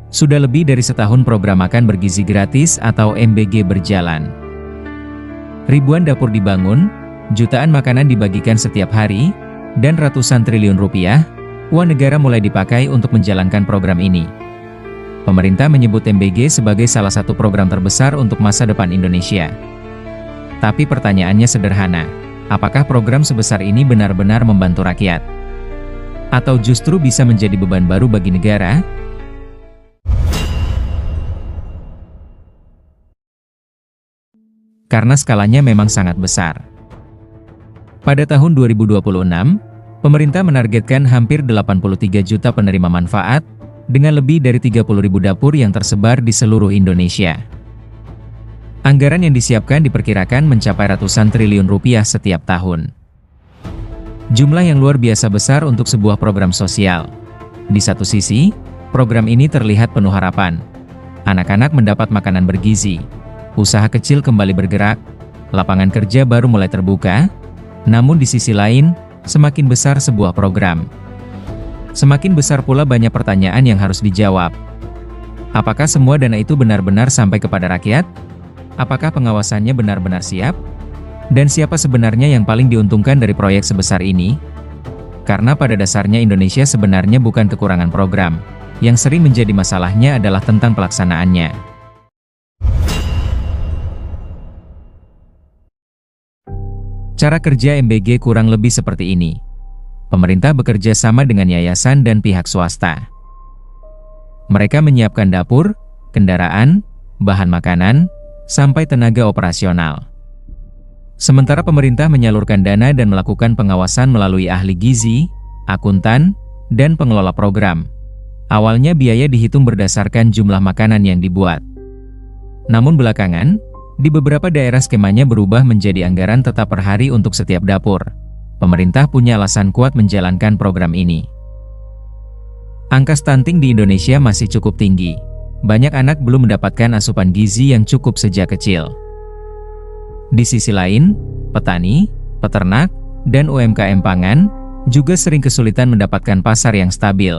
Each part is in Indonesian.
Sudah lebih dari setahun program makan bergizi gratis atau MBG berjalan. Ribuan dapur dibangun, jutaan makanan dibagikan setiap hari, dan ratusan triliun rupiah, uang negara mulai dipakai untuk menjalankan program ini. Pemerintah menyebut MBG sebagai salah satu program terbesar untuk masa depan Indonesia. Tapi pertanyaannya sederhana, apakah program sebesar ini benar-benar membantu rakyat? Atau justru bisa menjadi beban baru bagi negara? Karena skalanya memang sangat besar. Pada tahun 2026, pemerintah menargetkan hampir 83 juta penerima manfaat, dengan lebih dari 30.000 dapur yang tersebar di seluruh Indonesia. Anggaran yang disiapkan diperkirakan mencapai ratusan triliun rupiah setiap tahun. Jumlah yang luar biasa besar untuk sebuah program sosial. Di satu sisi, program ini terlihat penuh harapan. Anak-anak mendapat makanan bergizi, usaha kecil kembali bergerak, lapangan kerja baru mulai terbuka. Namun di sisi lain, semakin besar sebuah program, semakin besar pula banyak pertanyaan yang harus dijawab. Apakah semua dana itu benar-benar sampai kepada rakyat? Apakah pengawasannya benar-benar siap? Dan siapa sebenarnya yang paling diuntungkan dari proyek sebesar ini? Karena pada dasarnya Indonesia sebenarnya bukan kekurangan program. Yang sering menjadi masalahnya adalah tentang pelaksanaannya. Cara kerja MBG kurang lebih seperti ini. Pemerintah bekerja sama dengan yayasan dan pihak swasta. Mereka menyiapkan dapur, kendaraan, bahan makanan, sampai tenaga operasional. Sementara pemerintah menyalurkan dana dan melakukan pengawasan melalui ahli gizi, akuntan, dan pengelola program. Awalnya biaya dihitung berdasarkan jumlah makanan yang dibuat. Namun belakangan, di beberapa daerah skemanya berubah menjadi anggaran tetap per hari untuk setiap dapur. Pemerintah punya alasan kuat menjalankan program ini. Angka stunting di Indonesia masih cukup tinggi. Banyak anak belum mendapatkan asupan gizi yang cukup sejak kecil. Di sisi lain, petani, peternak, dan UMKM pangan juga sering kesulitan mendapatkan pasar yang stabil.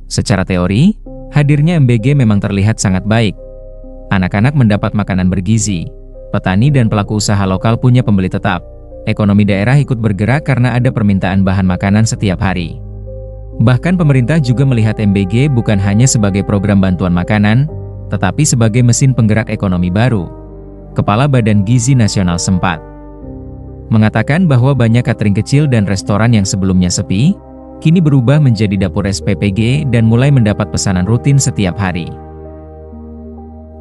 Secara teori, hadirnya MBG memang terlihat sangat baik. Anak-anak mendapat makanan bergizi, petani dan pelaku usaha lokal punya pembeli tetap. Ekonomi daerah ikut bergerak karena ada permintaan bahan makanan setiap hari. Bahkan pemerintah juga melihat MBG bukan hanya sebagai program bantuan makanan, tetapi sebagai mesin penggerak ekonomi baru. Kepala Badan Gizi Nasional sempat mengatakan bahwa banyak catering kecil dan restoran yang sebelumnya sepi, kini berubah menjadi dapur SPPG dan mulai mendapat pesanan rutin setiap hari.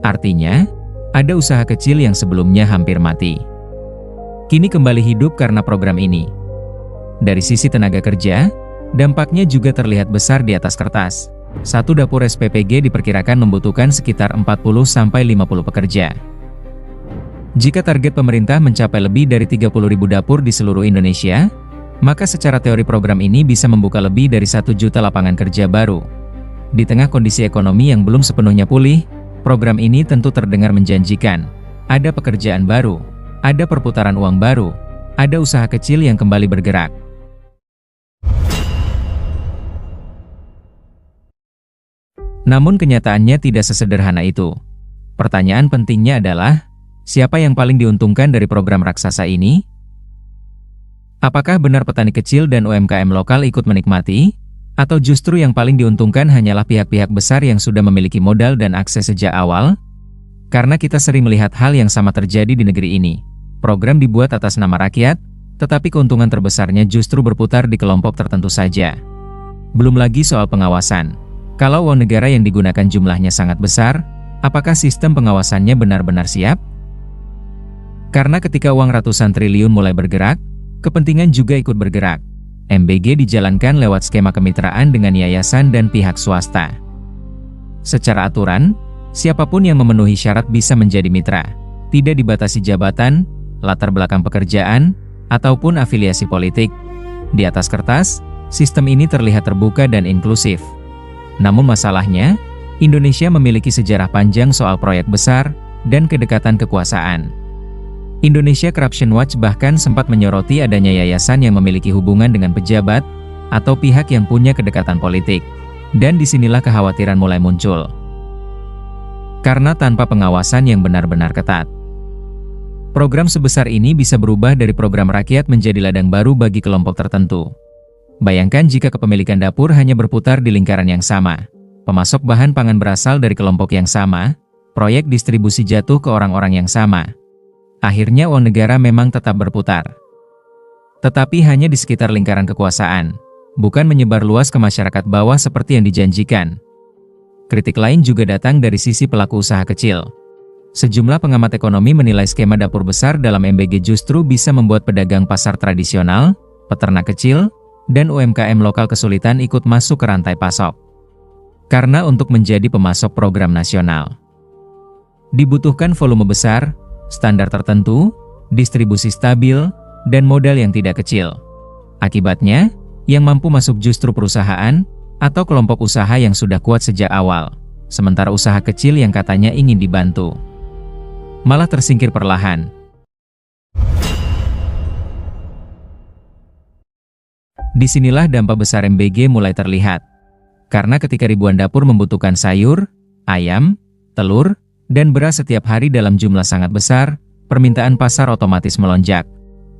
Artinya, ada usaha kecil yang sebelumnya hampir mati, kini kembali hidup karena program ini. Dari sisi tenaga kerja, dampaknya juga terlihat besar di atas kertas. Satu dapur SPPG diperkirakan membutuhkan sekitar 40-50 pekerja. Jika target pemerintah mencapai lebih dari 30.000 dapur di seluruh Indonesia, maka secara teori program ini bisa membuka lebih dari 1 juta lapangan kerja baru. Di tengah kondisi ekonomi yang belum sepenuhnya pulih, program ini tentu terdengar menjanjikan. Ada pekerjaan baru, ada perputaran uang baru, ada usaha kecil yang kembali bergerak. Namun kenyataannya tidak sesederhana itu. Pertanyaan pentingnya adalah, siapa yang paling diuntungkan dari program raksasa ini? Apakah benar petani kecil dan UMKM lokal ikut menikmati? Atau justru yang paling diuntungkan hanyalah pihak-pihak besar yang sudah memiliki modal dan akses sejak awal? Karena kita sering melihat hal yang sama terjadi di negeri ini. Program dibuat atas nama rakyat, tetapi keuntungan terbesarnya justru berputar di kelompok tertentu saja. Belum lagi soal pengawasan. Kalau uang negara yang digunakan jumlahnya sangat besar, apakah sistem pengawasannya benar-benar siap? Karena ketika uang ratusan triliun mulai bergerak, kepentingan juga ikut bergerak. MBG dijalankan lewat skema kemitraan dengan yayasan dan pihak swasta. Secara aturan, siapapun yang memenuhi syarat bisa menjadi mitra. Tidak dibatasi jabatan, latar belakang pekerjaan, ataupun afiliasi politik. Di atas kertas, sistem ini terlihat terbuka dan inklusif. Namun masalahnya, Indonesia memiliki sejarah panjang soal proyek besar dan kedekatan kekuasaan. Indonesia Corruption Watch bahkan sempat menyoroti adanya yayasan yang memiliki hubungan dengan pejabat atau pihak yang punya kedekatan politik. Dan disinilah kekhawatiran mulai muncul. karena tanpa pengawasan yang benar-benar ketat. Program sebesar ini bisa berubah dari program rakyat menjadi ladang baru bagi kelompok tertentu. Bayangkan jika kepemilikan dapur hanya berputar di lingkaran yang sama. Pemasok bahan pangan berasal dari kelompok yang sama, proyek distribusi jatuh ke orang-orang yang sama. Akhirnya uang negara memang tetap berputar. Tetapi hanya di sekitar lingkaran kekuasaan, bukan menyebar luas ke masyarakat bawah seperti yang dijanjikan. Kritik lain juga datang dari sisi pelaku usaha kecil. Sejumlah pengamat ekonomi menilai skema dapur besar dalam MBG justru bisa membuat pedagang pasar tradisional, peternak kecil, dan UMKM lokal kesulitan ikut masuk ke rantai pasok. Karena untuk menjadi pemasok program nasional, dibutuhkan volume besar, standar tertentu, distribusi stabil, dan modal yang tidak kecil. Akibatnya, yang mampu masuk justru perusahaan atau kelompok usaha yang sudah kuat sejak awal, sementara usaha kecil yang katanya ingin dibantu malah tersingkir perlahan. Disinilah dampak besar MBG mulai terlihat. Karena ketika ribuan dapur membutuhkan sayur, ayam, telur, dan beras setiap hari dalam jumlah sangat besar, permintaan pasar otomatis melonjak.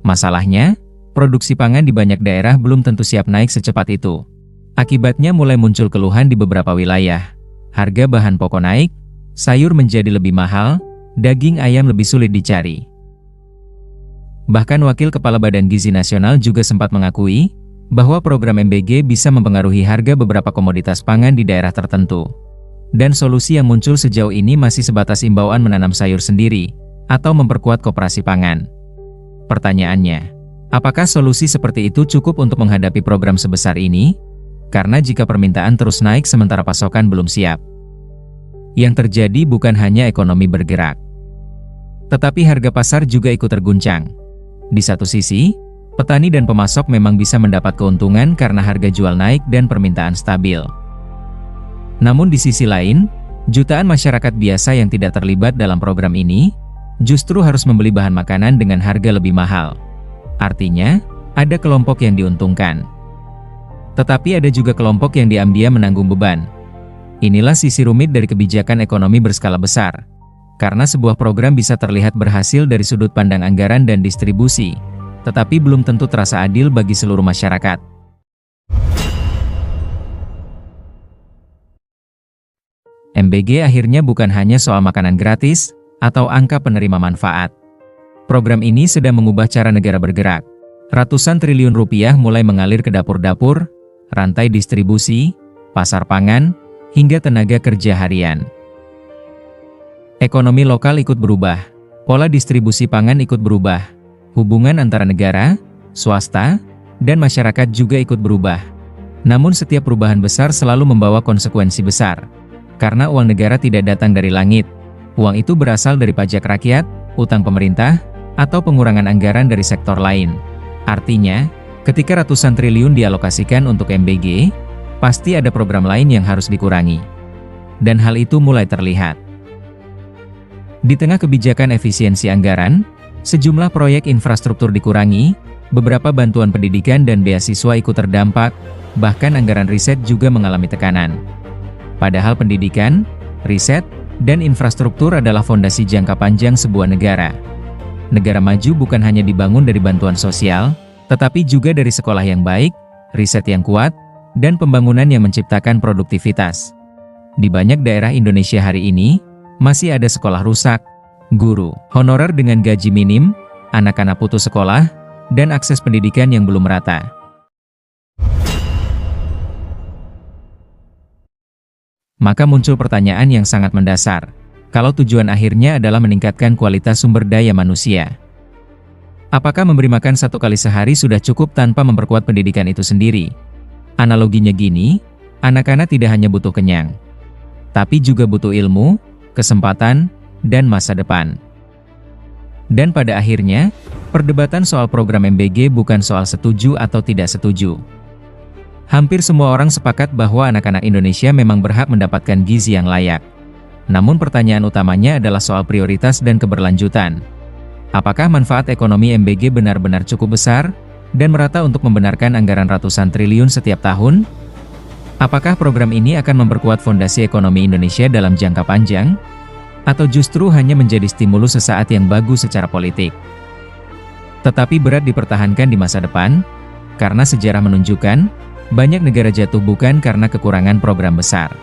Masalahnya, produksi pangan di banyak daerah belum tentu siap naik secepat itu. Akibatnya mulai muncul keluhan di beberapa wilayah. Harga bahan pokok naik, sayur menjadi lebih mahal, daging ayam lebih sulit dicari. Bahkan Wakil Kepala Badan Gizi Nasional juga sempat mengakui bahwa program MBG bisa mempengaruhi harga beberapa komoditas pangan di daerah tertentu. Dan solusi yang muncul sejauh ini masih sebatas imbauan menanam sayur sendiri, atau memperkuat koperasi pangan. Pertanyaannya, apakah solusi seperti itu cukup untuk menghadapi program sebesar ini? Karena jika permintaan terus naik sementara pasokan belum siap, yang terjadi bukan hanya ekonomi bergerak, tetapi harga pasar juga ikut terguncang. Di satu sisi, petani dan pemasok memang bisa mendapat keuntungan karena harga jual naik dan permintaan stabil. Namun di sisi lain, jutaan masyarakat biasa yang tidak terlibat dalam program ini, justru harus membeli bahan makanan dengan harga lebih mahal. Artinya, ada kelompok yang diuntungkan. Tetapi ada juga kelompok yang diam-diam menanggung beban. Inilah sisi rumit dari kebijakan ekonomi berskala besar. Karena sebuah program bisa terlihat berhasil dari sudut pandang anggaran dan distribusi, tetapi belum tentu terasa adil bagi seluruh masyarakat. MBG akhirnya bukan hanya soal makanan gratis atau angka penerima manfaat. Program ini sedang mengubah cara negara bergerak. Ratusan triliun rupiah mulai mengalir ke dapur-dapur, rantai distribusi, pasar pangan, hingga tenaga kerja harian. Ekonomi lokal ikut berubah, pola distribusi pangan ikut berubah, hubungan antara negara, swasta, dan masyarakat juga ikut berubah. Namun setiap perubahan besar selalu membawa konsekuensi besar. Karena uang negara tidak datang dari langit. Uang itu berasal dari pajak rakyat, utang pemerintah, atau pengurangan anggaran dari sektor lain. Artinya, ketika ratusan triliun dialokasikan untuk MBG, pasti ada program lain yang harus dikurangi. Dan hal itu mulai terlihat. Di tengah kebijakan efisiensi anggaran, sejumlah proyek infrastruktur dikurangi, beberapa bantuan pendidikan dan beasiswa ikut terdampak, bahkan anggaran riset juga mengalami tekanan. Padahal pendidikan, riset, dan infrastruktur adalah fondasi jangka panjang sebuah negara. Negara maju bukan hanya dibangun dari bantuan sosial, tetapi juga dari sekolah yang baik, riset yang kuat, dan pembangunan yang menciptakan produktivitas. Di banyak daerah Indonesia hari ini, masih ada sekolah rusak, guru honorer dengan gaji minim, anak-anak putus sekolah, dan akses pendidikan yang belum merata. Maka muncul pertanyaan yang sangat mendasar, kalau tujuan akhirnya adalah meningkatkan kualitas sumber daya manusia. Apakah memberi makan 1 kali sehari sudah cukup tanpa memperkuat pendidikan itu sendiri? Analoginya gini, anak-anak tidak hanya butuh kenyang, tapi juga butuh ilmu, kesempatan, dan masa depan. Dan pada akhirnya, perdebatan soal program MBG bukan soal setuju atau tidak setuju. Hampir semua orang sepakat bahwa anak-anak Indonesia memang berhak mendapatkan gizi yang layak. Namun pertanyaan utamanya adalah soal prioritas dan keberlanjutan. Apakah manfaat ekonomi MBG benar-benar cukup besar dan merata untuk membenarkan anggaran ratusan triliun setiap tahun? Apakah program ini akan memperkuat fondasi ekonomi Indonesia dalam jangka panjang? Atau justru hanya menjadi stimulus sesaat yang bagus secara politik, tetapi berat dipertahankan di masa depan, karena sejarah menunjukkan, banyak negara jatuh bukan karena kekurangan program besar,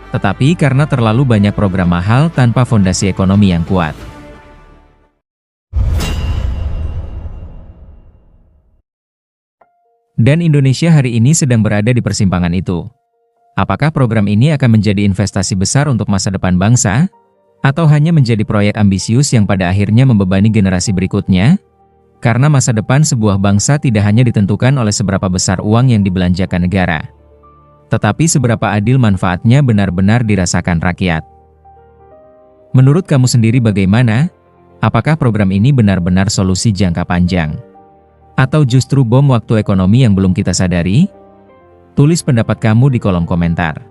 tetapi karena terlalu banyak program mahal tanpa fondasi ekonomi yang kuat. Dan Indonesia hari ini sedang berada di persimpangan itu. Apakah program ini akan menjadi investasi besar untuk masa depan bangsa? Atau hanya menjadi proyek ambisius yang pada akhirnya membebani generasi berikutnya? Karena masa depan sebuah bangsa tidak hanya ditentukan oleh seberapa besar uang yang dibelanjakan negara, tetapi seberapa adil manfaatnya benar-benar dirasakan rakyat. Menurut kamu sendiri bagaimana? Apakah program ini benar-benar solusi jangka panjang? Atau justru bom waktu ekonomi yang belum kita sadari? Tulis pendapat kamu di kolom komentar.